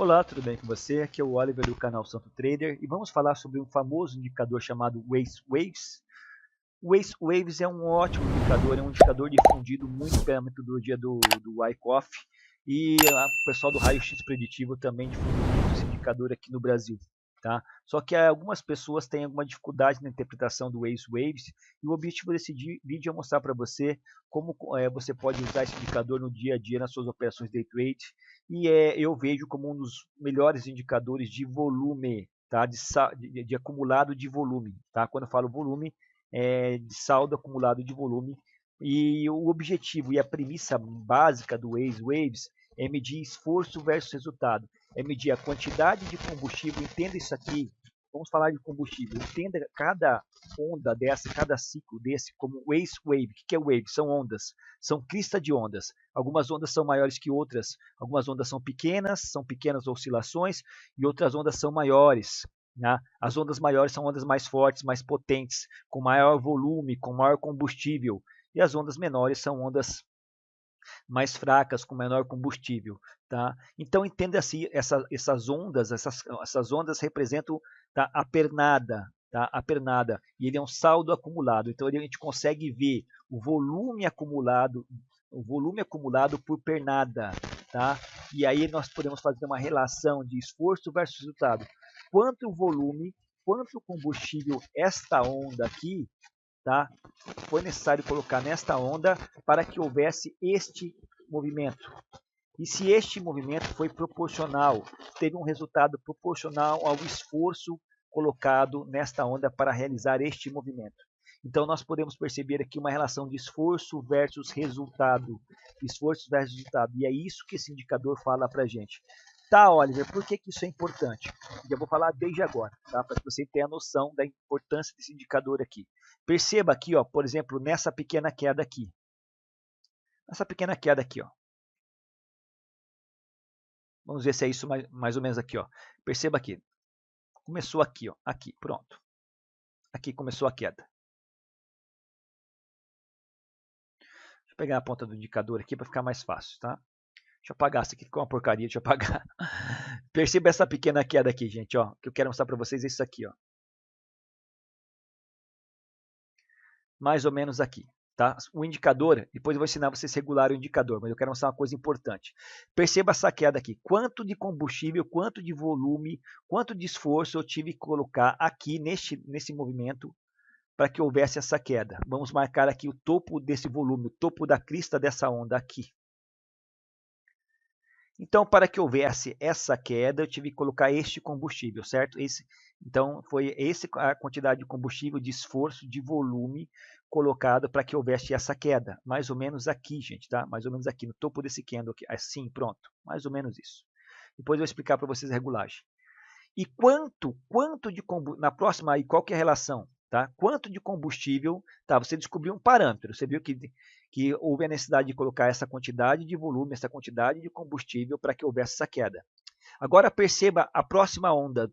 Olá, tudo bem com você? Aqui é o Oliver do canal Santo Trader e vamos falar sobre um famoso indicador chamado Waves Waves. O Waves Waves é um ótimo indicador, é um indicador difundido muito pela metodologia do Wyckoff e o pessoal do raio-x preditivo também difundiu muito esse indicador aqui no Brasil. Tá? Só que algumas pessoas têm alguma dificuldade na interpretação do Waves Waves e o objetivo desse vídeo é mostrar para você como você pode usar esse indicador no dia a dia nas suas operações day trade e eu vejo como um dos melhores indicadores de volume, tá? de acumulado de volume. Tá? Quando eu falo volume, é de saldo acumulado de volume e o objetivo e a premissa básica do Waves Waves é medir esforço versus resultado. É medir a quantidade de combustível, entenda isso aqui, vamos falar de combustível, entenda cada onda dessa, cada ciclo desse como Waves Wave. O que é wave? São ondas, são crista de ondas. Algumas ondas são maiores que outras, algumas ondas são pequenas oscilações, e outras ondas são maiores. Né? As ondas maiores são ondas mais fortes, mais potentes, com maior volume, com maior combustível, e as ondas menores são ondas mais fracas, com menor combustível. Tá? Então entenda assim, essas ondas representam, tá, a pernada. Tá? A pernada. E ele é um saldo acumulado. Então a gente consegue ver o volume acumulado por pernada. Tá? E aí nós podemos fazer uma relação de esforço versus resultado. Quanto volume, quanto combustível esta onda aqui, tá, foi necessário colocar nesta onda para que houvesse este movimento. E se este movimento foi proporcional, teve um resultado proporcional ao esforço colocado nesta onda para realizar este movimento. Então nós podemos perceber aqui uma relação de esforço versus resultado. Esforço versus resultado. E é isso que esse indicador fala para a gente. Tá, Oliver, por que isso é importante? Já vou falar desde agora, tá? Para que você tenha a noção da importância desse indicador aqui. Perceba aqui, ó, por exemplo, nessa pequena queda aqui. Essa pequena queda aqui, ó. Vamos ver se é isso mais ou menos aqui, ó. Perceba aqui. Começou aqui, ó. Aqui, pronto. Aqui começou a queda. Deixa eu pegar a ponta do indicador aqui para ficar mais fácil, tá? Deixa eu apagar, isso aqui ficou uma porcaria, deixa eu apagar. Perceba essa pequena queda aqui, gente, ó. O que eu quero mostrar para vocês é isso aqui, ó. Mais ou menos aqui. Tá? O indicador, depois eu vou ensinar vocês a regular o indicador, mas eu quero mostrar uma coisa importante. Perceba essa queda aqui. Quanto de combustível, quanto de volume, quanto de esforço eu tive que colocar aqui nesse movimento para que houvesse essa queda. Vamos marcar aqui o topo desse volume, o topo da crista dessa onda aqui. Então, para que houvesse essa queda, eu tive que colocar este combustível, certo? Então, foi essa a quantidade de combustível, de esforço, de volume colocado para que houvesse essa queda. Mais ou menos aqui, gente, tá? Mais ou menos aqui, no topo desse candle aqui. Assim, pronto. Mais ou menos isso. Depois eu vou explicar para vocês a regulagem. E quanto de combustível, na próxima aí, qual que é a relação? Tá? Quanto de combustível, tá? Você descobriu um parâmetro, você viu que houve a necessidade de colocar essa quantidade de volume, essa quantidade de combustível para que houvesse essa queda. Agora perceba a próxima onda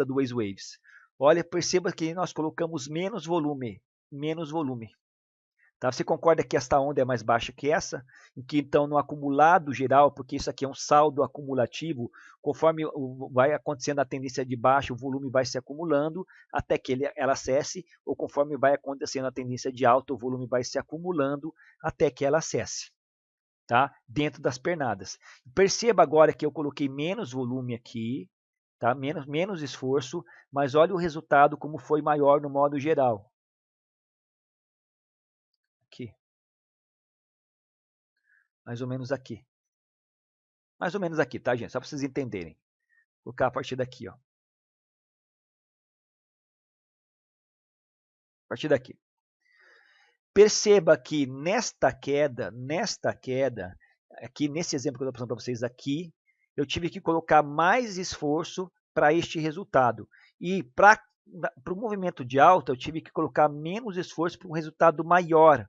do Waves Waves. Olha, perceba que nós colocamos menos volume. Tá? Você concorda que esta onda é mais baixa que essa? E que então no acumulado geral, porque isso aqui é um saldo acumulativo, conforme vai acontecendo a tendência de baixa, o volume vai se acumulando até que ela cesse, ou conforme vai acontecendo a tendência de alta, o volume vai se acumulando até que ela cesse. Tá? Dentro das pernadas. Perceba agora que eu coloquei menos volume aqui, tá? menos esforço, mas olha o resultado como foi maior no modo geral. Aqui. Mais ou menos aqui. Mais ou menos aqui, tá, gente? Só para vocês entenderem. Vou colocar a partir daqui, ó. A partir daqui. Perceba que nesta queda, aqui nesse exemplo que eu estou passando para vocês aqui, eu tive que colocar mais esforço para este resultado. E para o movimento de alta, eu tive que colocar menos esforço para um resultado maior.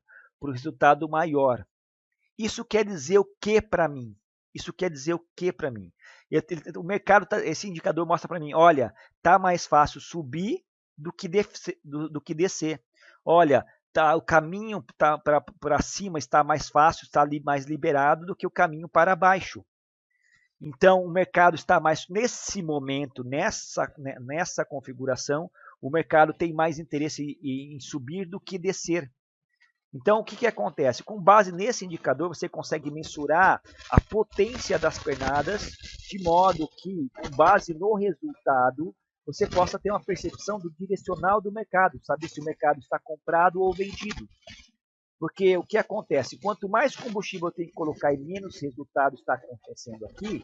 Isso quer dizer o que para mim? O mercado, esse indicador mostra para mim, olha, tá mais fácil subir do que descer. Olha, o caminho para cima está mais fácil, está mais liberado do que o caminho para baixo. Então, o mercado está mais, nesse momento, nessa configuração, o mercado tem mais interesse em subir do que descer. Então, o que acontece? Com base nesse indicador, você consegue mensurar a potência das pernadas, de modo que, com base no resultado, você possa ter uma percepção do direcional do mercado, saber se o mercado está comprado ou vendido. Porque o que acontece? Quanto mais combustível eu tenho que colocar e menos resultado está acontecendo aqui,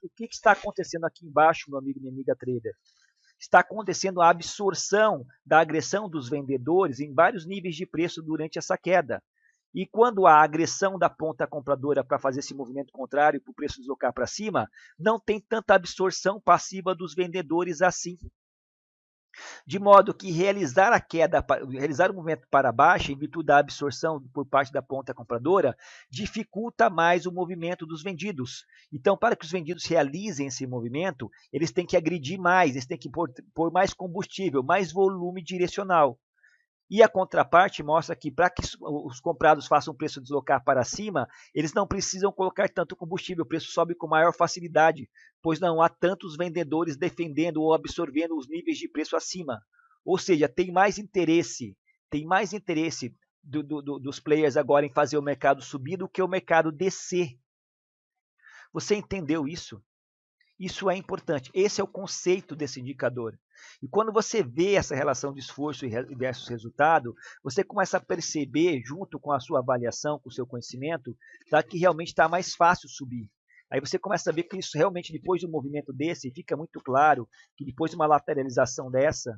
o que está acontecendo aqui embaixo, meu amigo e minha amiga trader? Está acontecendo a absorção da agressão dos vendedores em vários níveis de preço durante essa queda. E quando há agressão da ponta compradora para fazer esse movimento contrário para o preço deslocar para cima, não tem tanta absorção passiva dos vendedores assim. De modo que realizar a queda, realizar o movimento para baixo, em virtude da absorção por parte da ponta compradora, dificulta mais o movimento dos vendidos. Então, para que os vendidos realizem esse movimento, eles têm que agredir mais, eles têm que pôr mais combustível, mais volume direcional. E a contraparte mostra que para que os comprados façam o preço deslocar para cima, eles não precisam colocar tanto combustível, o preço sobe com maior facilidade, pois não há tantos vendedores defendendo ou absorvendo os níveis de preço acima. Ou seja, tem mais interesse dos players agora em fazer o mercado subir do que o mercado descer. Você entendeu isso? Isso é importante. Esse é o conceito desse indicador. E quando você vê essa relação de esforço versus resultado, você começa a perceber, junto com a sua avaliação, com o seu conhecimento, que realmente está mais fácil subir. Aí você começa a ver que isso realmente, depois de um movimento desse, fica muito claro que depois de uma lateralização dessa,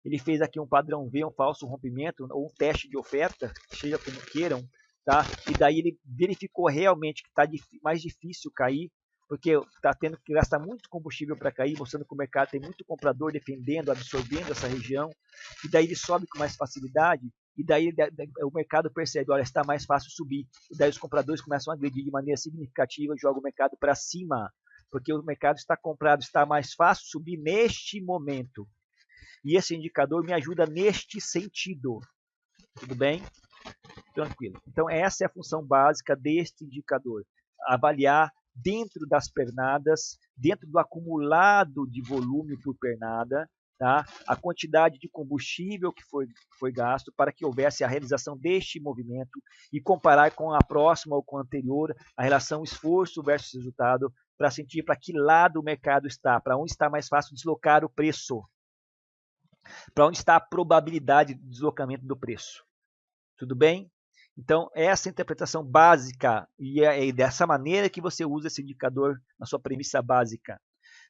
ele fez aqui um padrão V, um falso rompimento, ou um teste de oferta, seja como queiram, tá? E daí ele verificou realmente que está mais difícil cair, porque está tendo que gastar muito combustível para cair, mostrando que o mercado tem muito comprador defendendo, absorvendo essa região, e daí ele sobe com mais facilidade, e daí o mercado percebe, olha, está mais fácil subir, e daí os compradores começam a agredir de maneira significativa e jogam o mercado para cima, porque o mercado está comprado, está mais fácil subir neste momento. E esse indicador me ajuda neste sentido. Tudo bem? Tranquilo. Então, essa é a função básica deste indicador. Avaliar dentro das pernadas, dentro do acumulado de volume por pernada, tá? A quantidade de combustível que foi gasto para que houvesse a realização deste movimento e comparar com a próxima ou com a anterior, a relação esforço versus resultado, para sentir para que lado o mercado está, para onde está mais fácil deslocar o preço, para onde está a probabilidade de deslocamento do preço. Tudo bem? Então, essa interpretação básica, e é dessa maneira que você usa esse indicador na sua premissa básica.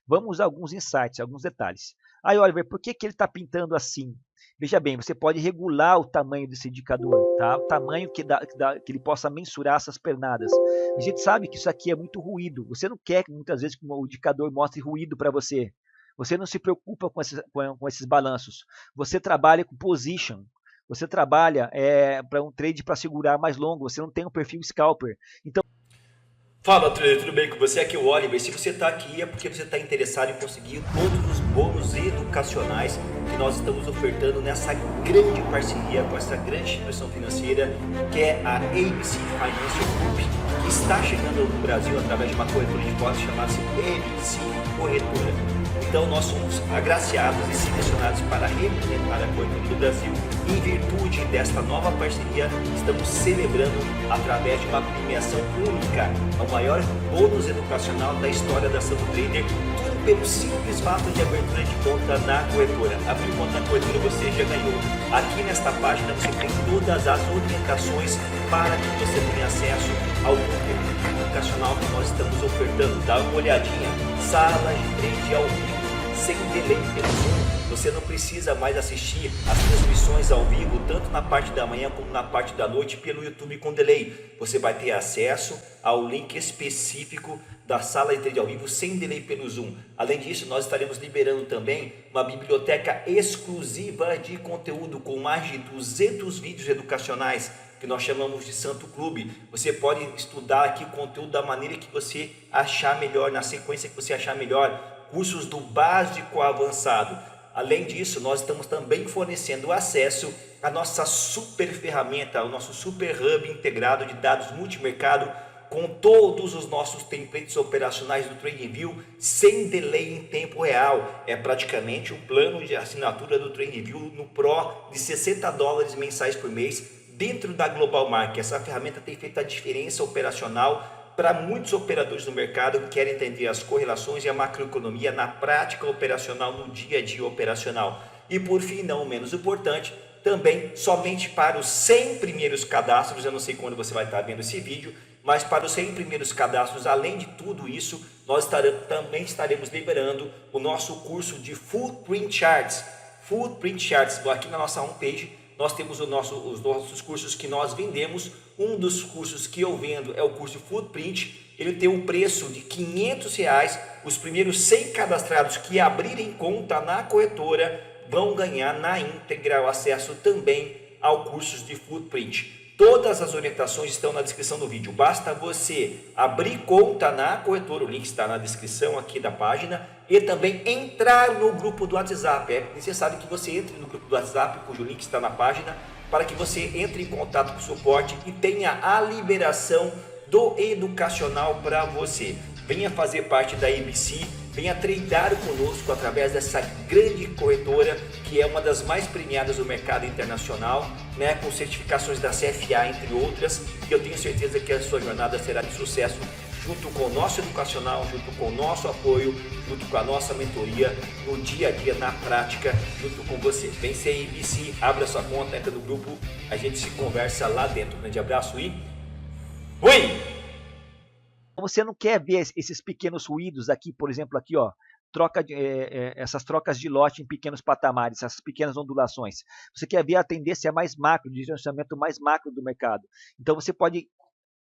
Vamos a alguns insights, alguns detalhes. Aí, Oliver, por que ele está pintando assim? Veja bem, você pode regular o tamanho desse indicador, tá? O tamanho que ele possa mensurar essas pernadas. A gente sabe que isso aqui é muito ruído. Você não quer, muitas vezes, que o indicador mostre ruído para você. Você não se preocupa com esses balanços. Você trabalha com position. Você trabalha para um trade para segurar mais longo, você não tem um perfil scalper. Então, fala, trader, tudo bem com você? Aqui é o Oliver. Se você está aqui é porque você está interessado em conseguir todos os bônus educacionais que nós estamos ofertando nessa grande parceria com essa grande instituição financeira que é a ABC Financial Group, que está chegando no Brasil através de uma corretora de postos chamada ABC Corretora. Então nós somos agraciados e selecionados para representar a corretora do Brasil. Em virtude desta nova parceria, estamos celebrando através de uma premiação única, o maior bônus educacional da história da Santo Trader, tudo pelo simples fato de abertura de conta na corretora. Abrir conta na corretora você já ganhou. Aqui nesta página você tem todas as orientações para que você tenha acesso ao conteúdo educacional que nós estamos ofertando. Dá uma olhadinha, sala de trade ao vivo, sem delay pelo Zoom. Você não precisa mais assistir as transmissões ao vivo, tanto na parte da manhã como na parte da noite, pelo YouTube com delay. Você vai ter acesso ao link específico da sala de trade ao vivo, sem delay pelo Zoom. Além disso, nós estaremos liberando também uma biblioteca exclusiva de conteúdo com mais de 200 vídeos educacionais, que nós chamamos de Santo Clube. Você pode estudar aqui o conteúdo da maneira que você achar melhor, na sequência que você achar melhor. Cursos do básico ao avançado. Além disso, nós estamos também fornecendo acesso à nossa super ferramenta, ao nosso super hub integrado de dados multimercado, com todos os nossos templates operacionais do TradingView sem delay em tempo real. É praticamente o plano de assinatura do TradingView no Pro de $60 mensais por mês dentro da Global Market. Essa ferramenta tem feito a diferença operacional para muitos operadores no mercado que querem entender as correlações e a macroeconomia na prática operacional, no dia a dia operacional. E por fim, não menos importante, também somente para os 100 primeiros cadastros, eu não sei quando você vai estar vendo esse vídeo, mas para os 100 primeiros cadastros, além de tudo isso, nós também estaremos liberando o nosso curso de Footprint Charts. Footprint Charts, aqui na nossa homepage, nós temos os nossos cursos que nós vendemos. Um dos cursos que eu vendo é o curso Footprint. Ele tem um preço de R$500. Os primeiros 100 cadastrados que abrirem conta na corretora vão ganhar na íntegra o acesso também ao curso de Footprint. Todas as orientações estão na descrição do vídeo. Basta você abrir conta na corretora, o link está na descrição aqui da página, e também entrar no grupo do WhatsApp. É necessário que você entre no grupo do WhatsApp, cujo link está na página, para que você entre em contato com o suporte e tenha a liberação do educacional para você. Venha fazer parte da ABC, venha tradear conosco através dessa grande corretora, que é uma das mais premiadas do mercado internacional, né, com certificações da CFA, entre outras, e eu tenho certeza que a sua jornada será de sucesso, junto com o nosso educacional, junto com o nosso apoio, junto com a nossa mentoria, no dia a dia, na prática, junto com você. Vem ser ABC, abra sua conta, entra no grupo, a gente se conversa lá dentro. Um grande abraço e fui! Você não quer ver esses pequenos ruídos aqui, por exemplo, aqui, ó, essas trocas de lote em pequenos patamares, essas pequenas ondulações. Você quer ver a tendência mais macro, o direcionamento mais macro do mercado. Então você pode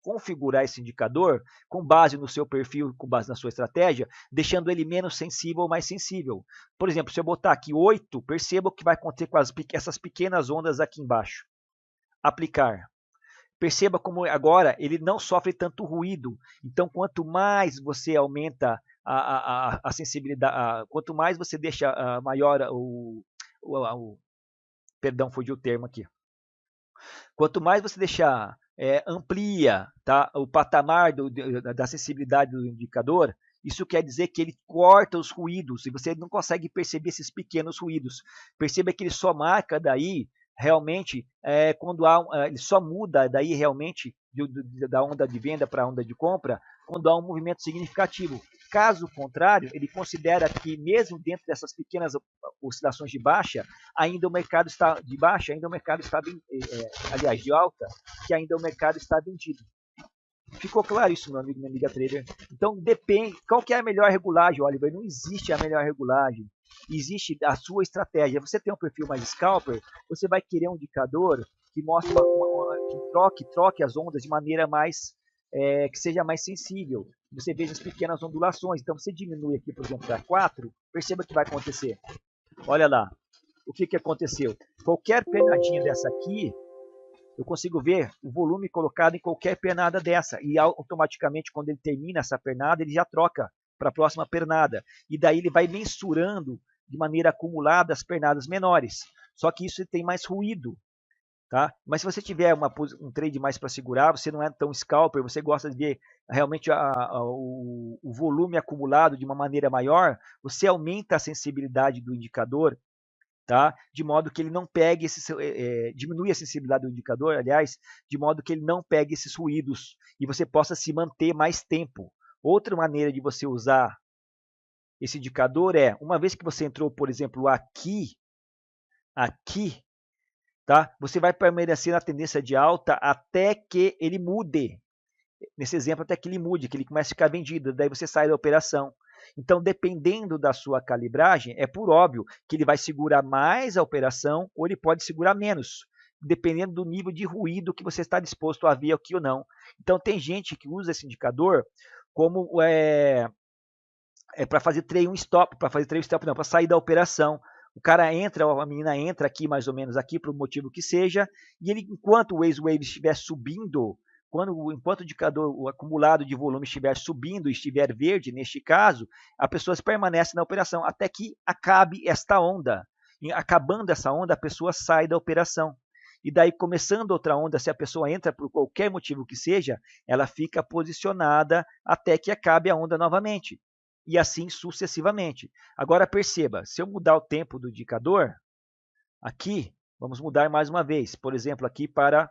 configurar esse indicador com base no seu perfil, com base na sua estratégia, deixando ele menos sensível ou mais sensível. Por exemplo, se eu botar aqui 8, perceba o que vai acontecer com essas pequenas ondas aqui embaixo. Aplicar. Perceba como agora ele não sofre tanto ruído. Então, quanto mais você aumenta a sensibilidade, quanto mais você deixa maior perdão, fugiu o termo aqui. Quanto mais você deixar amplia, tá, o patamar da sensibilidade do indicador, isso quer dizer que ele corta os ruídos e você não consegue perceber esses pequenos ruídos. Perceba que ele só marca daí realmente quando ele só muda daí realmente da onda de venda para a onda de compra quando há um movimento significativo. Caso contrário, ele considera que mesmo dentro dessas pequenas oscilações de baixa, ainda o mercado está de baixa, ainda o mercado está aliás, de alta, que ainda o mercado está vendido. Ficou claro isso, meu amigo, minha amiga trader? Então depende, qual que é a melhor regulagem, Oliver? Não existe a melhor regulagem. Existe a sua estratégia. Você tem um perfil mais scalper, você vai querer um indicador que mostre que troque as ondas de maneira mais que seja mais sensível. Você veja as pequenas ondulações. Então você diminui aqui, por exemplo, para 4, perceba o que vai acontecer. Olha lá, o que aconteceu? Qualquer pernadinha dessa aqui, eu consigo ver o volume colocado em qualquer pernada dessa. E automaticamente, quando ele termina essa pernada, ele já troca para a próxima pernada. E daí ele vai mensurando de maneira acumulada as pernadas menores. Só que isso tem mais ruído. Tá? Mas se você tiver um trade mais para segurar, você não é tão scalper, você gosta de ver realmente o volume acumulado de uma maneira maior, você aumenta a sensibilidade do indicador, tá? De modo que ele não pegue diminui a sensibilidade do indicador, aliás, de modo que ele não pegue esses ruídos e você possa se manter mais tempo. Outra maneira de você usar esse indicador é, uma vez que você entrou, por exemplo, aqui, tá? Você vai permanecer na tendência de alta até que ele mude. Nesse exemplo, até que ele mude, que ele comece a ficar vendido, daí você sai da operação. Então, dependendo da sua calibragem, é por óbvio que ele vai segurar mais a operação ou ele pode segurar menos, dependendo do nível de ruído que você está disposto a ver aqui ou não. Então, tem gente que usa esse indicador como para fazer trail stop, para sair da operação. O cara entra, a menina entra aqui mais ou menos aqui por um motivo que seja, e ele, enquanto o wave estiver subindo, enquanto o indicador, o acumulado de volume estiver subindo e estiver verde, neste caso, a pessoa permanece na operação até que acabe esta onda. E acabando essa onda, a pessoa sai da operação. e daí começando outra onda, se a pessoa entra por qualquer motivo que seja, ela fica posicionada até que acabe a onda novamente, e assim sucessivamente. Agora perceba, se eu mudar o tempo do indicador, aqui, vamos mudar mais uma vez, por exemplo, aqui para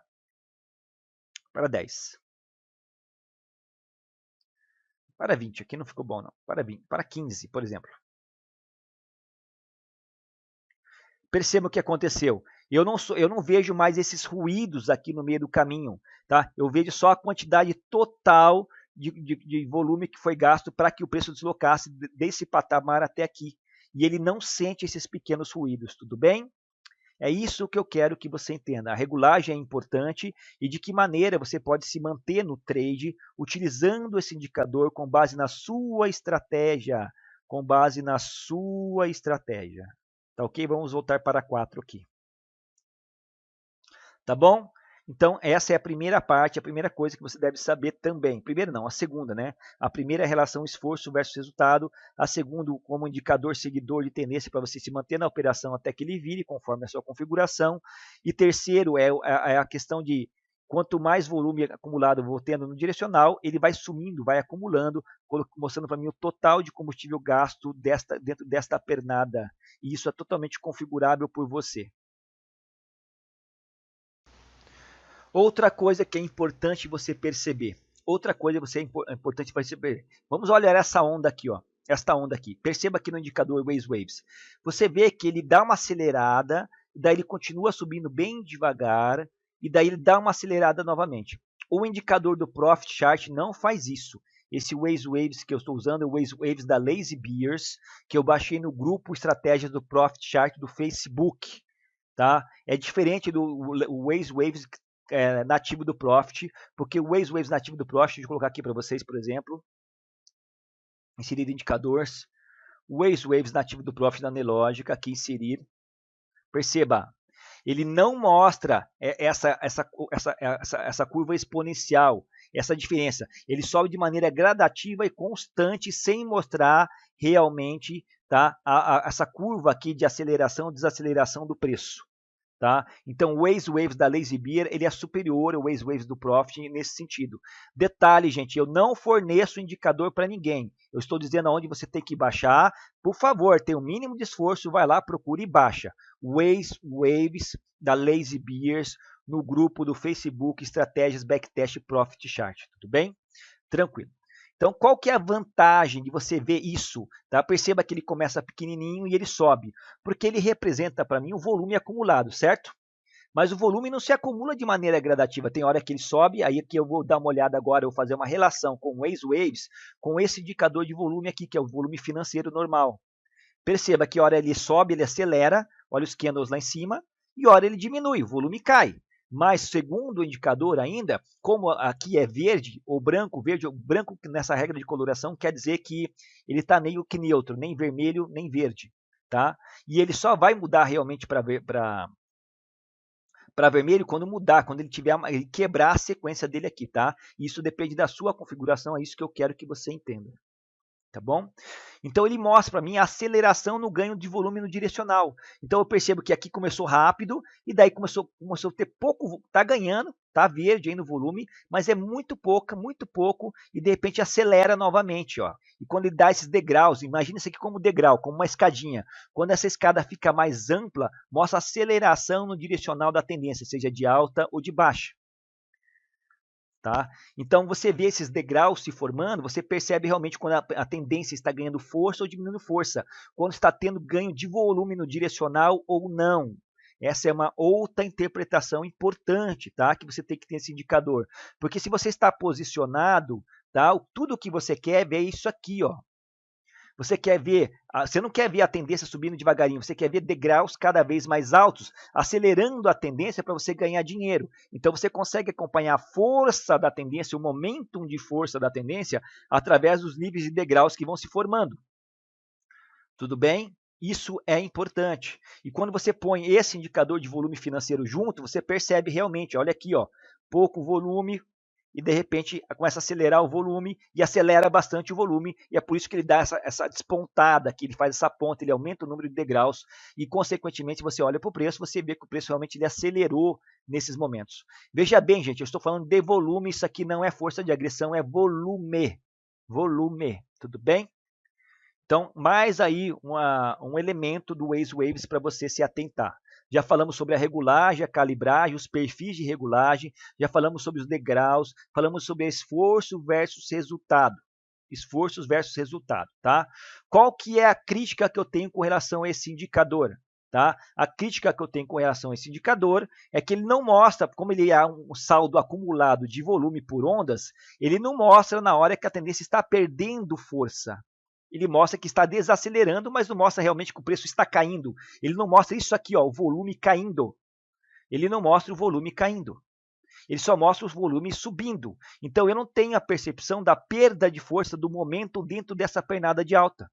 10. Para 20, aqui não ficou bom não, para 20, para 15, por exemplo. Perceba o que aconteceu. Eu não vejo mais esses ruídos aqui no meio do caminho, tá? Eu vejo só a quantidade total de volume que foi gasto para que o preço deslocasse desse patamar até aqui. E ele não sente esses pequenos ruídos, tudo bem? É isso que eu quero que você entenda. A regulagem é importante e de que maneira você pode se manter no trade utilizando esse indicador com base na sua estratégia. Com base na sua estratégia. Tá ok? Vamos voltar para 4 aqui. Tá bom? Então, essa é a primeira parte, a primeira coisa que você deve saber também. Primeiro não, a segunda, né? A primeira é a relação esforço versus resultado. A segunda, como indicador seguidor de tendência para você se manter na operação até que ele vire, conforme a sua configuração. E terceiro é a questão de quanto mais volume acumulado eu vou tendo no direcional, ele vai sumindo, vai acumulando, mostrando para mim o total de combustível gasto dentro desta pernada. E isso é totalmente configurável por você. Outra coisa que é importante você perceber. Importante perceber. Vamos olhar essa onda aqui, ó. Esta onda aqui. Perceba aqui no indicador Waves. Você vê que ele dá uma acelerada, daí ele continua subindo bem devagar, e daí ele dá uma acelerada novamente. O indicador do Profit Chart não faz isso. Esse Waves que eu estou usando é o Waves da Lazy Bears, que eu baixei no grupo Estratégias do Profit Chart do Facebook. Tá? É diferente do Waves nativo do Profit, porque o Waves nativo do Profit, deixa eu colocar aqui para vocês, por exemplo, inserir indicadores, o Waves nativo do Profit da Nelogica, aqui inserir, perceba, ele não mostra essa curva exponencial, essa diferença, ele sobe de maneira gradativa e constante, sem mostrar realmente, tá, essa curva aqui de aceleração, desaceleração do preço. Tá? Então o Waves da Lazy Bear ele é superior ao Waves do Profit nesse sentido. Detalhe, gente, eu não forneço indicador para ninguém. Eu estou dizendo aonde você tem que baixar. Por favor, tenha o mínimo de esforço, vai lá, procure e baixa. Waves da Lazy Bears no grupo do Facebook Estratégias Backtest Profit Chart. Tudo bem? Tranquilo. Então, qual que é a vantagem de você ver isso? Tá? Perceba que ele começa pequenininho e ele sobe, porque ele representa para mim o volume acumulado, certo? Mas o volume não se acumula de maneira gradativa. Tem hora que ele sobe, aí aqui eu vou dar uma olhada agora, eu vou fazer uma relação com o Waves, com esse indicador de volume aqui, que é o volume financeiro normal. Perceba que hora ele sobe, ele acelera, olha os candles lá em cima, e hora ele diminui, o volume cai. Mas, segundo o indicador ainda, como aqui é verde ou branco nessa regra de coloração quer dizer que ele está meio que neutro, nem vermelho, nem verde. Tá? E ele só vai mudar realmente para vermelho quando ele quebrar a sequência dele aqui. Tá? Isso depende da sua configuração, é isso que eu quero que você entenda. Tá bom? Então ele mostra para mim a aceleração no ganho de volume no direcional. Então eu percebo que aqui começou rápido e daí começou a ter pouco, tá ganhando, tá verde aí no volume, mas é muito pouco e de repente acelera novamente, ó. E quando ele dá esses degraus, imagina isso aqui como degrau, como uma escadinha. Quando essa escada fica mais ampla, mostra aceleração no direcional da tendência, seja de alta ou de baixa. Tá? Então você vê esses degraus se formando, você percebe realmente quando a tendência está ganhando força ou diminuindo força, quando está tendo ganho de volume no direcional ou não. Essa é uma outra interpretação importante, tá? Que você tem que ter esse indicador. Porque se você está posicionado, tá? Tudo que você quer é ver isso aqui, ó. Você não quer ver a tendência subindo devagarinho, você quer ver degraus cada vez mais altos, acelerando a tendência para você ganhar dinheiro. Então você consegue acompanhar a força da tendência, o momentum de força da tendência, através dos níveis de degraus que vão se formando. Tudo bem? Isso é importante. E quando você põe esse indicador de volume financeiro junto, você percebe realmente, olha aqui, ó, pouco volume, e de repente começa a acelerar o volume e acelera bastante o volume, e é por isso que ele dá essa despontada, que ele faz essa ponta, ele aumenta o número de degraus, e consequentemente você olha para o preço, você vê que o preço realmente ele acelerou nesses momentos. Veja bem, gente, eu estou falando de volume, isso aqui não é força de agressão, é volume. Volume, tudo bem? Então, mais aí um elemento do Waze Waves para você se atentar. Já falamos sobre a regulagem, a calibragem, os perfis de regulagem, já falamos sobre os degraus, falamos sobre esforço versus resultado. Esforços versus resultado, tá? Qual que é a crítica que eu tenho com relação a esse indicador? Tá? A crítica que eu tenho com relação a esse indicador é que ele não mostra, como ele é um saldo acumulado de volume por ondas, ele não mostra na hora que a tendência está perdendo força. Ele mostra que está desacelerando, mas não mostra realmente que o preço está caindo. Ele não mostra isso aqui, ó, o volume caindo. Ele não mostra o volume caindo. Ele só mostra os volumes subindo. Então eu não tenho a percepção da perda de força do momento dentro dessa pernada de alta.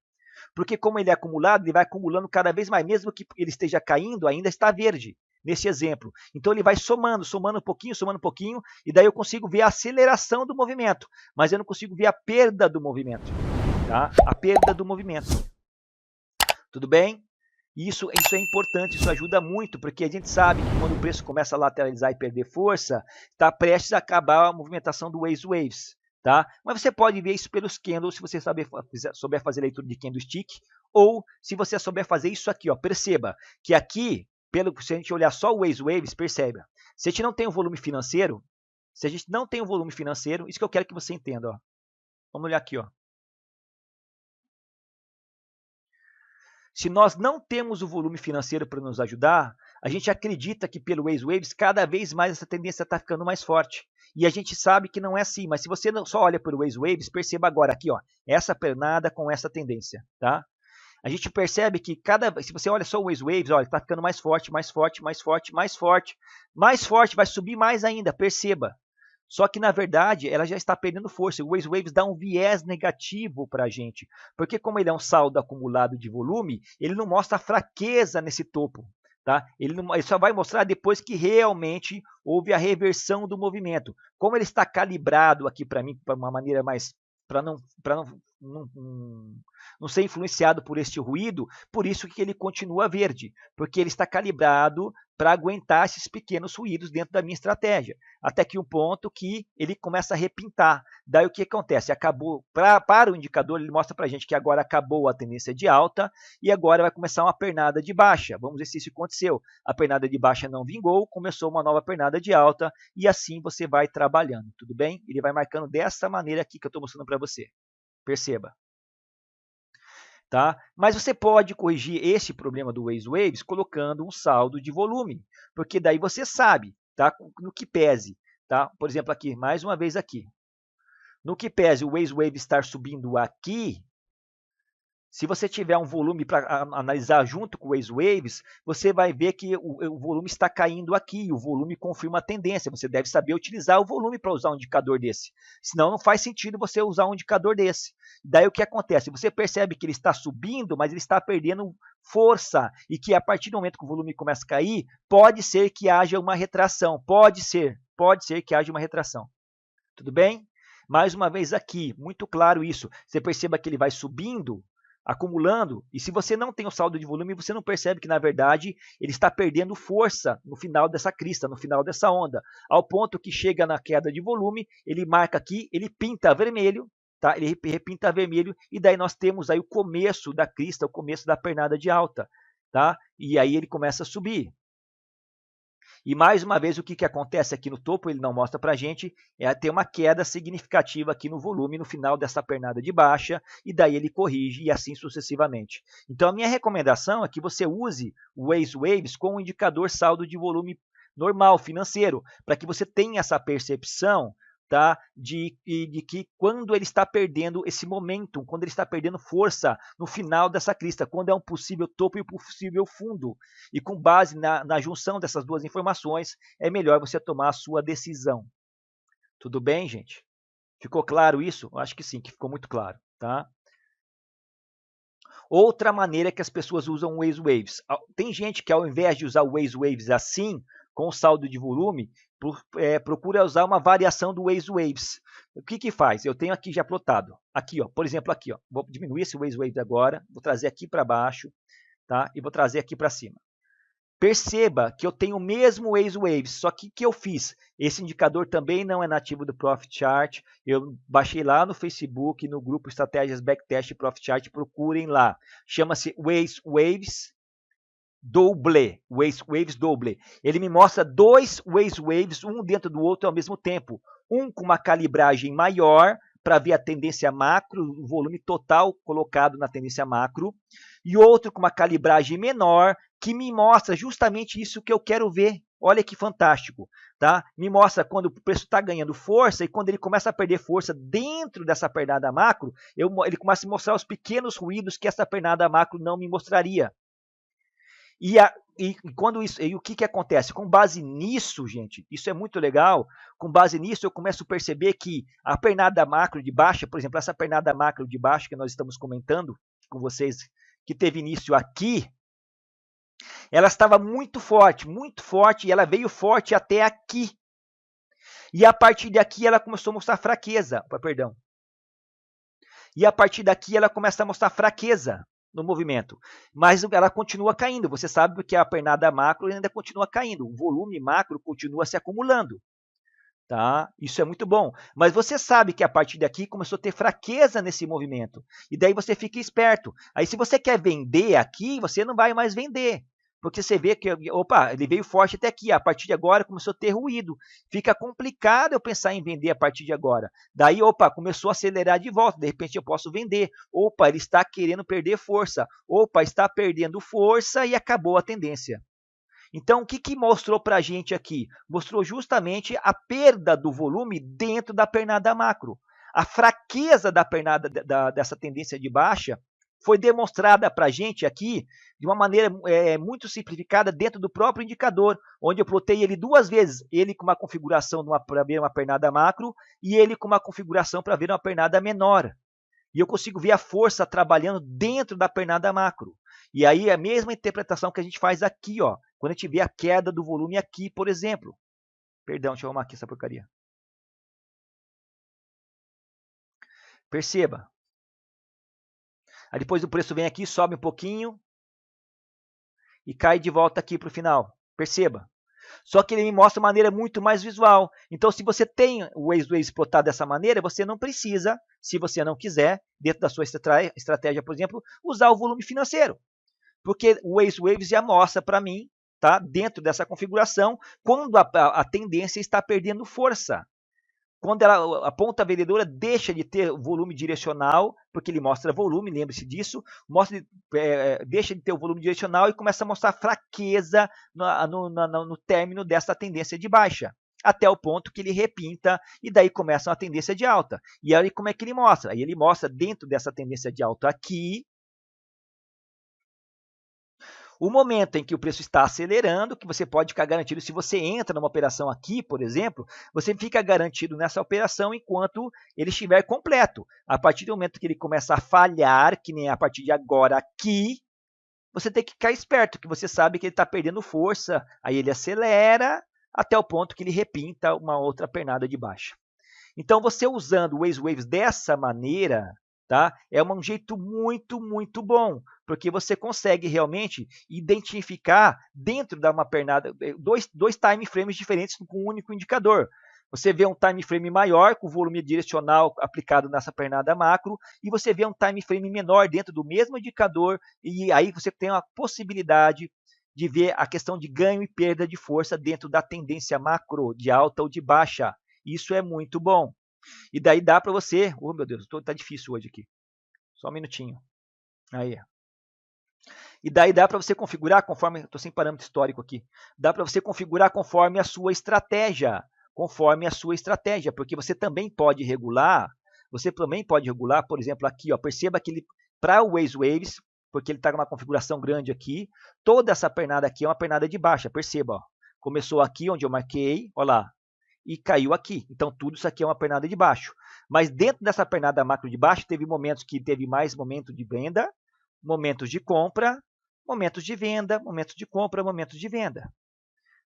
Porque como ele é acumulado, ele vai acumulando cada vez mais, mesmo que ele esteja caindo, ainda está verde, nesse exemplo. Então ele vai somando um pouquinho, e daí eu consigo ver a aceleração do movimento, mas eu não consigo ver a perda do movimento. Tá? A perda do movimento. Tudo bem? Isso é importante, isso ajuda muito, porque a gente sabe que quando o preço começa a lateralizar e perder força, está prestes a acabar a movimentação do Waze Waves. Tá? Mas você pode ver isso pelos candles, se você souber fazer leitura de candlestick, ou se você souber fazer isso aqui. Ó, perceba que aqui, se a gente olhar só o Waze Waves, perceba, se a gente não tem um volume financeiro, isso que eu quero que você entenda. Ó. Vamos olhar aqui. Ó. Se nós não temos o volume financeiro para nos ajudar, a gente acredita que pelo Waze Waves, cada vez mais essa tendência está ficando mais forte. E a gente sabe que não é assim, mas se você só olha pelo Waze Waves, perceba agora aqui, ó, essa pernada com essa tendência, tá? A gente percebe que se você olha só o Waze Waves, olha, está ficando mais forte, mais forte, mais forte, mais forte, mais forte, vai subir mais ainda, perceba. Só que, na verdade, ela já está perdendo força. O Waze Waves dá um viés negativo para a gente. Porque como ele é um saldo acumulado de volume, ele não mostra fraqueza nesse topo. Tá? Ele só vai mostrar depois que realmente houve a reversão do movimento. Como ele está calibrado aqui para mim, para uma maneira mais... para não ser influenciado por este ruído, por isso que ele continua verde. Porque ele está calibrado para aguentar esses pequenos ruídos dentro da minha estratégia. Até que um ponto que ele começa a repintar. Daí o que acontece? Acabou, para o indicador, ele mostra para a gente que agora acabou a tendência de alta e agora vai começar uma pernada de baixa. Vamos ver se isso aconteceu. A pernada de baixa não vingou, começou uma nova pernada de alta e assim você vai trabalhando, tudo bem? Ele vai marcando dessa maneira aqui que eu estou mostrando para você. Perceba. Tá? Mas você pode corrigir esse problema do Waze Waves colocando um saldo de volume, porque daí você sabe, tá? No que pese, tá? Por exemplo, aqui, mais uma vez aqui. No que pese o Waze Waves estar subindo aqui, se você tiver um volume para analisar junto com o Waze Waves, você vai ver que o volume está caindo aqui, o volume confirma a tendência. Você deve saber utilizar o volume para usar um indicador desse. Senão não faz sentido você usar um indicador desse. Daí o que acontece? Você percebe que ele está subindo, mas ele está perdendo força e que a partir do momento que o volume começa a cair, pode ser que haja uma retração. Pode ser que haja uma retração. Tudo bem? Mais uma vez aqui, muito claro isso. Você perceba que ele vai subindo, acumulando, e se você não tem o saldo de volume, você não percebe que, na verdade, ele está perdendo força no final dessa crista, no final dessa onda, ao ponto que chega na queda de volume, ele marca aqui, ele pinta vermelho, tá? Ele repinta vermelho, e daí nós temos aí o começo da crista, o começo da pernada de alta, tá? E aí ele começa a subir. E mais uma vez, o que acontece aqui no topo, ele não mostra para a gente, é ter uma queda significativa aqui no volume no final dessa pernada de baixa, e daí ele corrige e assim sucessivamente. Então a minha recomendação é que você use o Waze Waves com um indicador saldo de volume normal, financeiro, para que você tenha essa percepção, tá, de que quando ele está perdendo esse momentum, quando ele está perdendo força no final dessa crista, quando é um possível topo e um possível fundo. E com base na junção dessas duas informações, é melhor você tomar a sua decisão. Tudo bem, gente? Ficou claro isso? Eu acho que sim, que ficou muito claro. Tá? Outra maneira que as pessoas usam o Waze Waves. Tem gente que ao invés de usar o Waze Waves assim, com o saldo de volume, procura usar uma variação do Waze Waves. O que faz? Eu tenho aqui já plotado. Aqui, ó, por exemplo, aqui, ó, vou diminuir esse Waze Waves agora, vou trazer aqui para baixo, tá? E vou trazer aqui para cima. Perceba que eu tenho o mesmo Waze Waves, só que o que eu fiz? Esse indicador também não é nativo do Profit Chart. Eu baixei lá no Facebook, no grupo Estratégias Backtest Profit Chart, procurem lá. Chama-se Waze Waves Double. Waze Waves Double. Ele me mostra dois Waze Waves, um dentro do outro ao mesmo tempo. Um com uma calibragem maior, para ver a tendência macro, o volume total colocado na tendência macro, e outro com uma calibragem menor, que me mostra justamente isso que eu quero ver. Olha que fantástico, tá? Me mostra quando o preço está ganhando força e quando ele começa a perder força dentro dessa pernada macro, ele começa a mostrar os pequenos ruídos que essa pernada macro não me mostraria. E quando isso, e o que acontece? Com base nisso, gente, isso é muito legal. Com base nisso, eu começo a perceber que a pernada macro de baixa, por exemplo, essa pernada macro de baixa que nós estamos comentando com vocês, que teve início aqui, ela estava muito forte, e ela veio forte até aqui. E a partir daqui ela começou a mostrar fraqueza, perdão. E a partir daqui ela começa a mostrar fraqueza no movimento, mas ela continua caindo. Você sabe que a pernada macro ainda continua caindo, o volume macro continua se acumulando, tá? Isso é muito bom, mas você sabe que a partir daqui começou a ter fraqueza nesse movimento, e daí você fica esperto. Aí se você quer vender aqui, você não vai mais vender, porque você vê que, opa, ele veio forte até aqui, a partir de agora começou a ter ruído. Fica complicado eu pensar em vender a partir de agora. Daí, opa, começou a acelerar de volta, de repente eu posso vender. Opa, ele está querendo perder força. Opa, está perdendo força e acabou a tendência. Então, o que mostrou para a gente aqui? Mostrou justamente a perda do volume dentro da pernada macro. A fraqueza da pernada dessa tendência de baixa foi demonstrada para a gente aqui de uma maneira muito simplificada dentro do próprio indicador, onde eu plotei ele duas vezes, ele com uma configuração para ver uma pernada macro e ele com uma configuração para ver uma pernada menor. E eu consigo ver a força trabalhando dentro da pernada macro. E aí é a mesma interpretação que a gente faz aqui, ó, quando a gente vê a queda do volume aqui, por exemplo. Perdão, deixa eu arrumar aqui essa porcaria. Perceba. Aí depois o preço vem aqui, sobe um pouquinho e cai de volta aqui para o final. Perceba. Só que ele me mostra de maneira muito mais visual. Então, se você tem o Waze plotado dessa maneira, você não precisa, se você não quiser, dentro da sua estratégia, por exemplo, usar o volume financeiro. Porque o Waze já mostra para mim, tá, dentro dessa configuração, quando a tendência está perdendo força. Quando a ponta vendedora deixa de ter volume direcional, porque ele mostra volume, lembre-se disso, deixa de ter o volume direcional e começa a mostrar fraqueza no término dessa tendência de baixa, até o ponto que ele repinta e daí começa uma tendência de alta. E aí como é que ele mostra? Aí ele mostra dentro dessa tendência de alta aqui, o momento em que o preço está acelerando, que você pode ficar garantido, se você entra numa operação aqui, por exemplo, você fica garantido nessa operação enquanto ele estiver completo. A partir do momento que ele começa a falhar, que nem a partir de agora aqui, você tem que ficar esperto, que você sabe que ele está perdendo força, aí ele acelera até o ponto que ele repinta uma outra pernada de baixa. Então, você usando o Waze Waves dessa maneira, tá? É um jeito muito, muito bom, porque você consegue realmente identificar dentro de uma pernada dois time frames diferentes com um único indicador. Você vê um time frame maior com volume direcional aplicado nessa pernada macro e você vê um time frame menor dentro do mesmo indicador e aí você tem a possibilidade de ver a questão de ganho e perda de força dentro da tendência macro, de alta ou de baixa. Isso é muito bom. E daí dá para você... Oh, meu Deus, tá difícil hoje aqui. Só um minutinho. Aí. E daí dá para você configurar conforme... Estou sem parâmetro histórico aqui. Dá para você configurar conforme a sua estratégia. Conforme a sua estratégia. Porque você também pode regular... por exemplo, aqui, ó, perceba que ele, para o Waze Waves, porque ele está com uma configuração grande aqui, toda essa pernada aqui é uma pernada de baixa. Perceba, ó. Começou aqui onde eu marquei, olha lá. E caiu aqui. Então, tudo isso aqui é uma pernada de baixo. Mas dentro dessa pernada macro de baixo, teve momentos que teve mais momento de venda, momentos de compra, momentos de venda, momentos de compra, momentos de venda.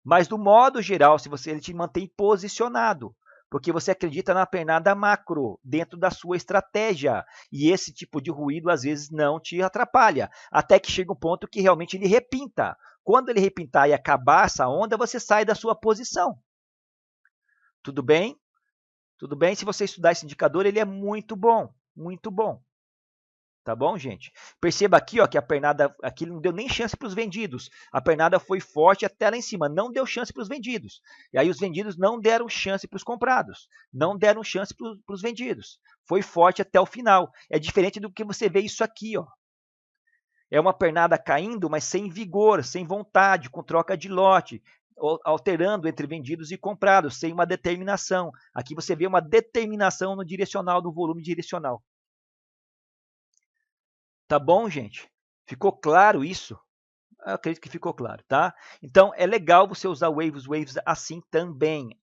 Mas, do modo geral, ele te mantém posicionado. porque você acredita na pernada macro, dentro da sua estratégia. E esse tipo de ruído, às vezes, não te atrapalha. Até que chega um ponto que realmente ele repinta. Quando ele repintar e acabar essa onda, você sai da sua posição. Tudo bem? Tudo bem? Se você estudar esse indicador, ele é muito bom. Muito bom. Tá bom, gente? Perceba aqui, ó, que a pernada aqui não deu nem chance para os vendidos. A pernada foi forte até lá em cima, não deu chance para os vendidos. E aí os vendidos não deram chance para os comprados, não deram chance para os vendidos. Foi forte até o final. É diferente do que você vê isso aqui, ó. É uma pernada caindo, mas sem vigor, sem vontade, com troca de lote, alterando entre vendidos e comprados, sem uma determinação. Aqui você vê uma determinação no direcional, do volume direcional. Tá bom, gente? Ficou claro isso? Eu acredito que ficou claro, tá? Então, é legal você usar waves assim também,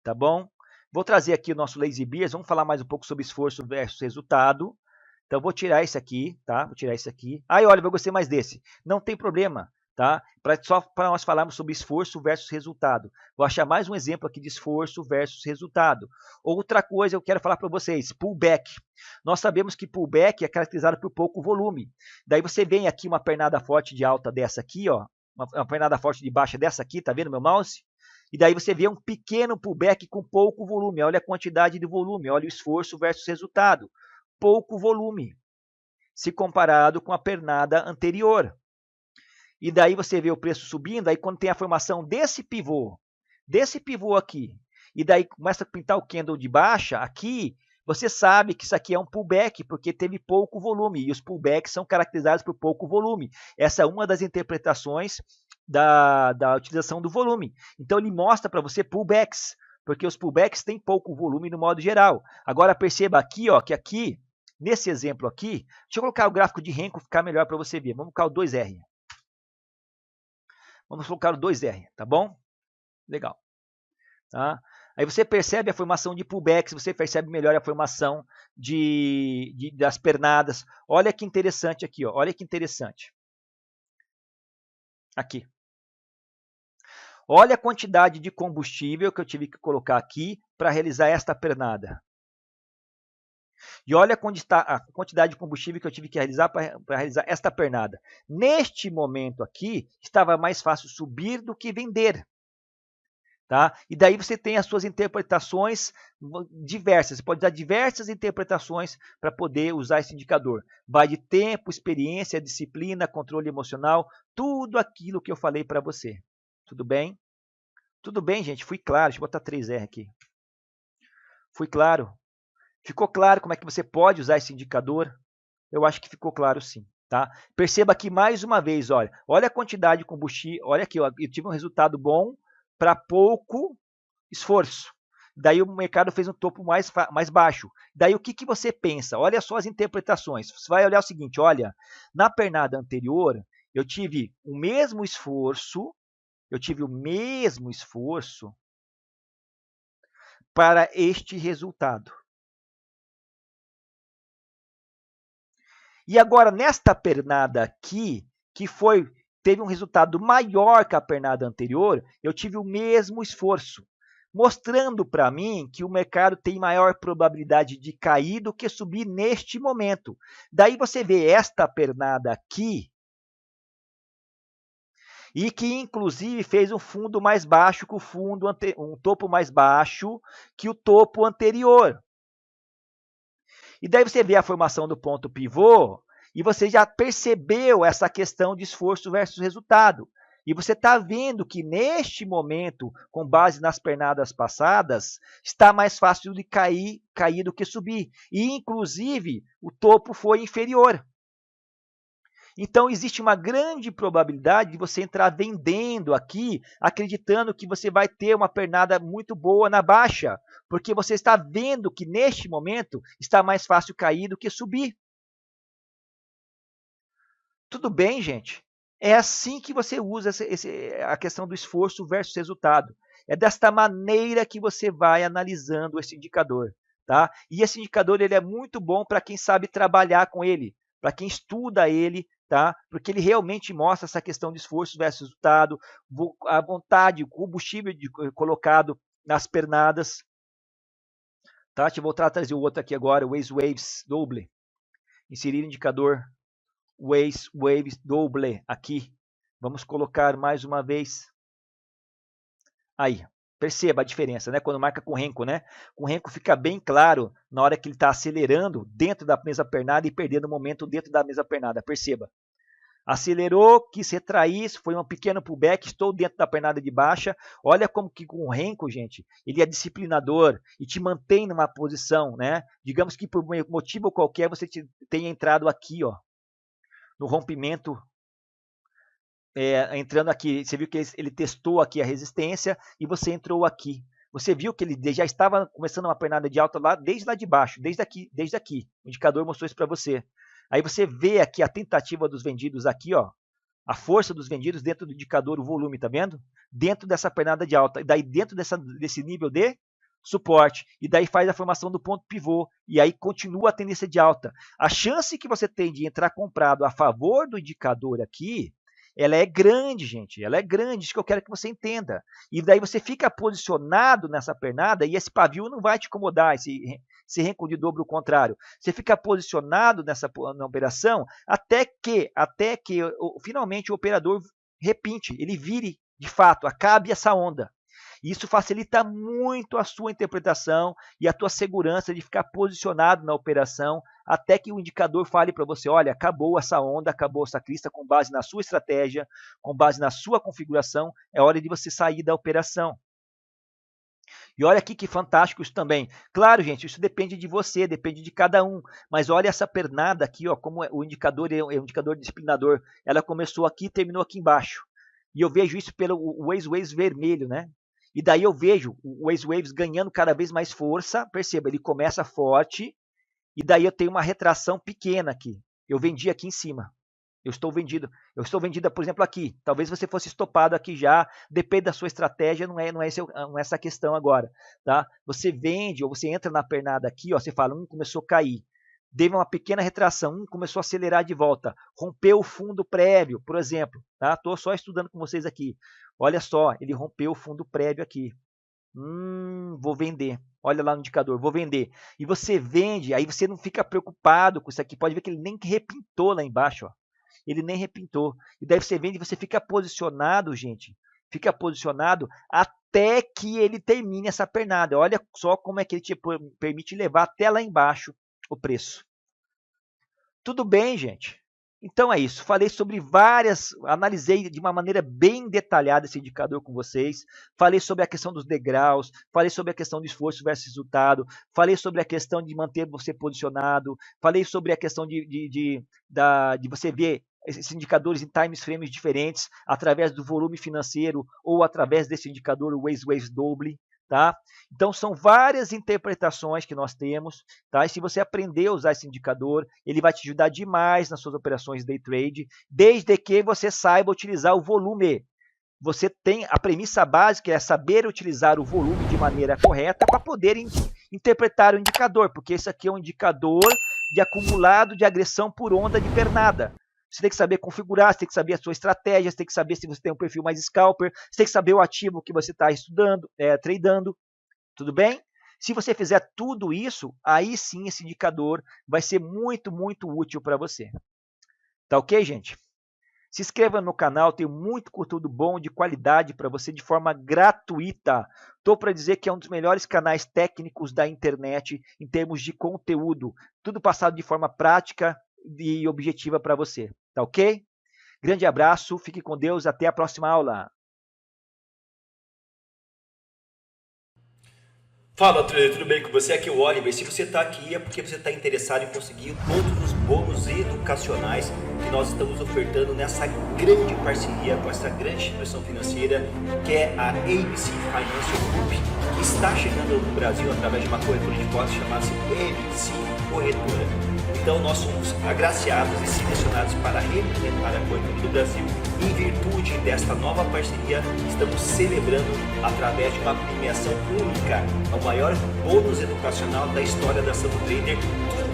tá bom? Vou trazer aqui o nosso Lazy Bears, vamos falar mais um pouco sobre esforço versus resultado. Então, vou tirar esse aqui, tá? Vou tirar esse aqui. Ai, olha, eu gostei mais desse. Não tem problema, tá? Só para nós falarmos sobre esforço versus resultado. Vou achar mais um exemplo aqui de esforço versus resultado. Outra coisa eu quero falar para vocês, pullback. Nós sabemos que pullback é caracterizado por pouco volume. Daí você vem aqui uma pernada forte de alta dessa aqui, ó, uma pernada forte de baixa dessa aqui, tá vendo meu mouse? E daí você vê um pequeno pullback com pouco volume. Olha a quantidade de volume, olha o esforço versus resultado. Pouco volume, se comparado com a pernada anterior. E daí você vê o preço subindo, aí quando tem a formação desse pivô aqui, e daí começa a pintar o candle de baixa aqui, você sabe que isso aqui é um pullback, porque teve pouco volume, e os pullbacks são caracterizados por pouco volume. Essa é uma das interpretações da utilização do volume. Então ele mostra para você pullbacks, porque os pullbacks têm pouco volume no modo geral. Agora perceba aqui, ó, que aqui, nesse exemplo aqui, deixa eu colocar o gráfico de Renko ficar melhor para você ver. Vamos colocar o 2R. Vamos colocar o 2R, tá bom? Legal. Tá? Aí você percebe a formação de pullbacks, você percebe melhor a formação das pernadas. Olha que interessante aqui, ó. Olha que interessante. Aqui. Olha a quantidade de combustível que eu tive que colocar aqui para realizar esta pernada. E olha onde está a quantidade de combustível que eu tive que realizar para realizar esta pernada. Neste momento aqui, estava mais fácil subir do que vender. Tá? E daí você tem as suas interpretações diversas. Você pode usar diversas interpretações para poder usar esse indicador. Vai de tempo, experiência, disciplina, controle emocional, tudo aquilo que eu falei para você. Tudo bem? Tudo bem, gente? Fui claro. Deixa eu botar 3R aqui. Fui claro. Ficou claro como é que você pode usar esse indicador? Eu acho que ficou claro sim. Tá? Perceba aqui mais uma vez, olha a quantidade de combustível, olha aqui, ó, eu tive um resultado bom para pouco esforço. Daí o mercado fez um topo mais baixo. Daí o que você pensa? Olha só as interpretações. Você vai olhar o seguinte, olha, na pernada anterior, eu tive o mesmo esforço para este resultado. E agora, nesta pernada aqui, que teve um resultado maior que a pernada anterior, eu tive o mesmo esforço, mostrando para mim que o mercado tem maior probabilidade de cair do que subir neste momento. Daí você vê esta pernada aqui, e que inclusive fez um fundo mais baixo que um topo mais baixo que o topo anterior. E daí você vê a formação do ponto pivô e você já percebeu essa questão de esforço versus resultado. E você está vendo que neste momento, com base nas pernadas passadas, está mais fácil de cair do que subir. E inclusive o topo foi inferior. Então existe uma grande probabilidade de você entrar vendendo aqui, acreditando que você vai ter uma pernada muito boa na baixa, porque você está vendo que neste momento está mais fácil cair do que subir. Tudo bem, gente? É assim que você usa a questão do esforço versus resultado. É desta maneira que você vai analisando esse indicador. Tá? E esse indicador ele é muito bom para quem sabe trabalhar com ele, para quem estuda ele, tá? Porque ele realmente mostra essa questão de esforço versus resultado, a vontade, o combustível colocado nas pernadas. Tá? Deixa eu voltar a trazer o outro aqui agora, o Waves Double. Inserir indicador Waves Double aqui. Vamos colocar mais uma vez. Aí, perceba a diferença, né? Quando marca com renco, né? Com renco fica bem claro na hora que ele está acelerando dentro da mesma pernada e perdendo momento dentro da mesma pernada. Perceba. Acelerou, quis retrair, foi um pequeno pullback, estou dentro da pernada de baixa. Olha como que com o renco, gente, ele é disciplinador e te mantém numa posição, né? Digamos que por motivo qualquer você tenha entrado aqui, ó, no rompimento, entrando aqui. Você viu que ele testou aqui a resistência e você entrou aqui. Você viu que ele já estava começando uma pernada de alta lá desde lá de baixo, desde aqui. O indicador mostrou isso para você. Aí você vê aqui a tentativa dos vendidos aqui, ó, a força dos vendidos dentro do indicador, o volume, tá vendo? Dentro dessa pernada de alta, e daí dentro desse nível de suporte, e daí faz a formação do ponto pivô, e aí continua a tendência de alta. A chance que você tem de entrar comprado a favor do indicador aqui, ela é grande, gente, ela é grande, isso que eu quero que você entenda. E daí você fica posicionado nessa pernada e esse pavio não vai te incomodar, esse renco de dobro contrário. Você fica posicionado na operação até que finalmente o operador repinte, ele vire de fato, acabe essa onda. Isso facilita muito a sua interpretação e a tua segurança de ficar posicionado na operação até que o indicador fale para você, olha, acabou essa onda, acabou essa crista, com base na sua estratégia, com base na sua configuração, é hora de você sair da operação. E olha aqui que fantástico isso também. Claro, gente, isso depende de você, depende de cada um. Mas olha essa pernada aqui, ó, como o indicador é um indicador disciplinador. Ela começou aqui e terminou aqui embaixo. E eu vejo isso pelo Waves vermelho, né? E daí eu vejo o Waves ganhando cada vez mais força. Perceba, ele começa forte. E daí eu tenho uma retração pequena aqui. Eu vendi aqui em cima. Eu estou vendida, por exemplo, aqui. Talvez você fosse estopado aqui já. Depende da sua estratégia, não é essa questão agora. Tá? Você vende ou você entra na pernada aqui, ó, você fala, começou a cair. Deu uma pequena retração, começou a acelerar de volta. Rompeu o fundo prévio, por exemplo. Estou só estudando com vocês aqui. Olha só, ele rompeu o fundo prévio aqui. Vou vender. Olha lá no indicador, vou vender. E você vende, aí você não fica preocupado com isso aqui. Pode ver que ele nem repintou lá embaixo, ó. Ele nem repintou. E daí você vende e você fica posicionado, gente. Fica posicionado até que ele termine essa pernada. Olha só como é que ele te permite levar até lá embaixo o preço. Tudo bem, gente? Então é isso. Falei sobre analisei de uma maneira bem detalhada esse indicador com vocês. Falei sobre a questão dos degraus, falei sobre a questão do esforço versus resultado, falei sobre a questão de manter você posicionado, falei sobre a questão de você ver esses indicadores em time frames diferentes através do volume financeiro ou através desse indicador Waves Double. Tá? Então são várias interpretações que nós temos, tá? E se você aprender a usar esse indicador, ele vai te ajudar demais nas suas operações day trade, desde que você saiba utilizar o volume. Você tem a premissa básica é saber utilizar o volume de maneira correta para poder interpretar o indicador, porque esse aqui é um indicador de acumulado de agressão por onda de pernada. Você tem que saber configurar, você tem que saber a sua estratégia, você tem que saber se você tem um perfil mais scalper, você tem que saber o ativo que você está estudando, tradando, tudo bem? Se você fizer tudo isso, aí sim esse indicador vai ser muito, muito útil para você. Tá ok, gente? Se inscreva no meu canal, tem muito conteúdo bom, de qualidade para você de forma gratuita. Estou para dizer que é um dos melhores canais técnicos da internet em termos de conteúdo. Tudo passado de forma prática e objetiva para você, tá ok? Grande abraço, fique com Deus, até a próxima aula. Fala, trader, tudo bem com você? Aqui é o Oliver. Se você está aqui é porque você está interessado em conseguir todos os bônus educacionais que nós estamos ofertando nessa grande parceria com essa grande instituição financeira que é a ABC Financial Group, que está chegando no Brasil através de uma corretora de cotas chamada ABC Corretora. Então nós somos agraciados e selecionados para representar a corretora do Brasil. Em virtude desta nova parceria, estamos celebrando através de uma premiação única, o maior bônus educacional da história da Santo Trader.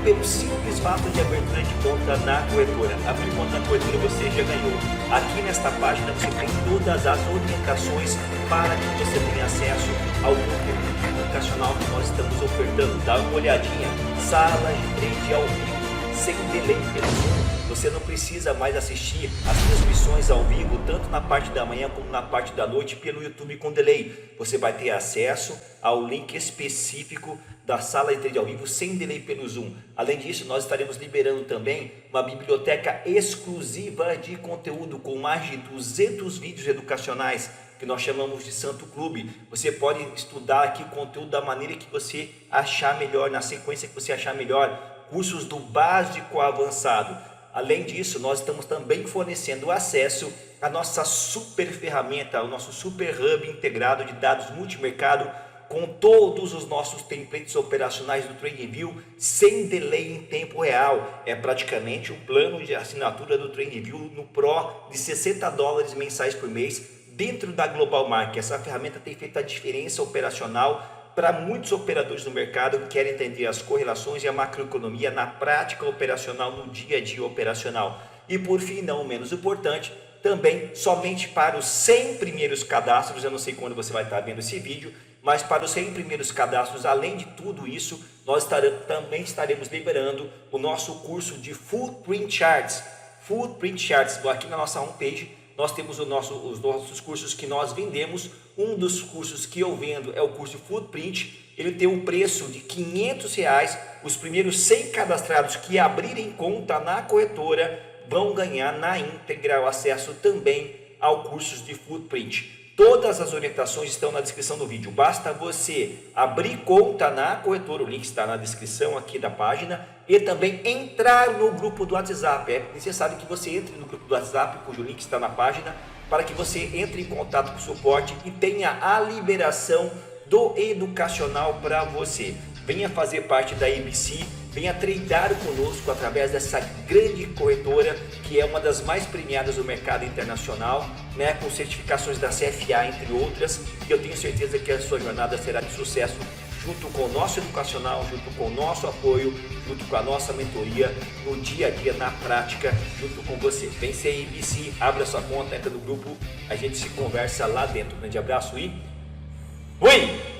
pelo simples fato de abertura de conta na corretora. Abrir conta na corretora você já ganhou. Aqui nesta página você tem todas as orientações para que você tenha acesso ao conteúdo educacional que nós estamos ofertando. Dá uma olhadinha, sala de trade ao vivo, sem delay pelo Zoom. Você não precisa mais assistir as transmissões ao vivo, tanto na parte da manhã como na parte da noite, pelo YouTube com delay. Você vai ter acesso ao link específico da sala de trade ao vivo sem delay pelo Zoom. Além disso, nós estaremos liberando também uma biblioteca exclusiva de conteúdo com mais de 200 vídeos educacionais que nós chamamos de Santo Clube. Você pode estudar aqui o conteúdo da maneira que você achar melhor, na sequência que você achar melhor, cursos do básico ao avançado. Além disso, nós estamos também fornecendo acesso à nossa super ferramenta, ao nosso super hub integrado de dados multimercado, com todos os nossos templates operacionais do TradingView sem delay em tempo real. É praticamente um plano de assinatura do TradingView no Pro de $60 mensais por mês dentro da Global Market. Essa ferramenta tem feito a diferença operacional para muitos operadores no mercado que querem entender as correlações e a macroeconomia na prática operacional, no dia a dia operacional. E por fim, não menos importante, também somente para os 100 primeiros cadastros, eu não sei quando você vai estar vendo esse vídeo, mas para os 100 primeiros cadastros, além de tudo isso, nós também estaremos liberando o nosso curso de Footprint Charts. Footprint Charts, aqui na nossa homepage, nós temos os nossos cursos que nós vendemos. Um dos cursos que eu vendo é o curso Footprint. Ele tem um preço de R$500. Os primeiros 100 cadastrados que abrirem conta na corretora vão ganhar na íntegra o acesso também ao curso de Footprint. Todas as orientações estão na descrição do vídeo. Basta você abrir conta na corretora, o link está na descrição aqui da página, e também entrar no grupo do WhatsApp. É necessário que você entre no grupo do WhatsApp, cujo link está na página, para que você entre em contato com o suporte e tenha a liberação do educacional para você. Venha fazer parte da ABC, venha tradear conosco através dessa grande corretora que é uma das mais premiadas do mercado internacional, né, com certificações da CFA, entre outras, e eu tenho certeza que a sua jornada será de sucesso junto com o nosso educacional, junto com o nosso apoio, junto com a nossa mentoria, no dia a dia, na prática, junto com você. Vem ser ABC, abra sua conta, entra no grupo, a gente se conversa lá dentro. Um grande abraço e fui!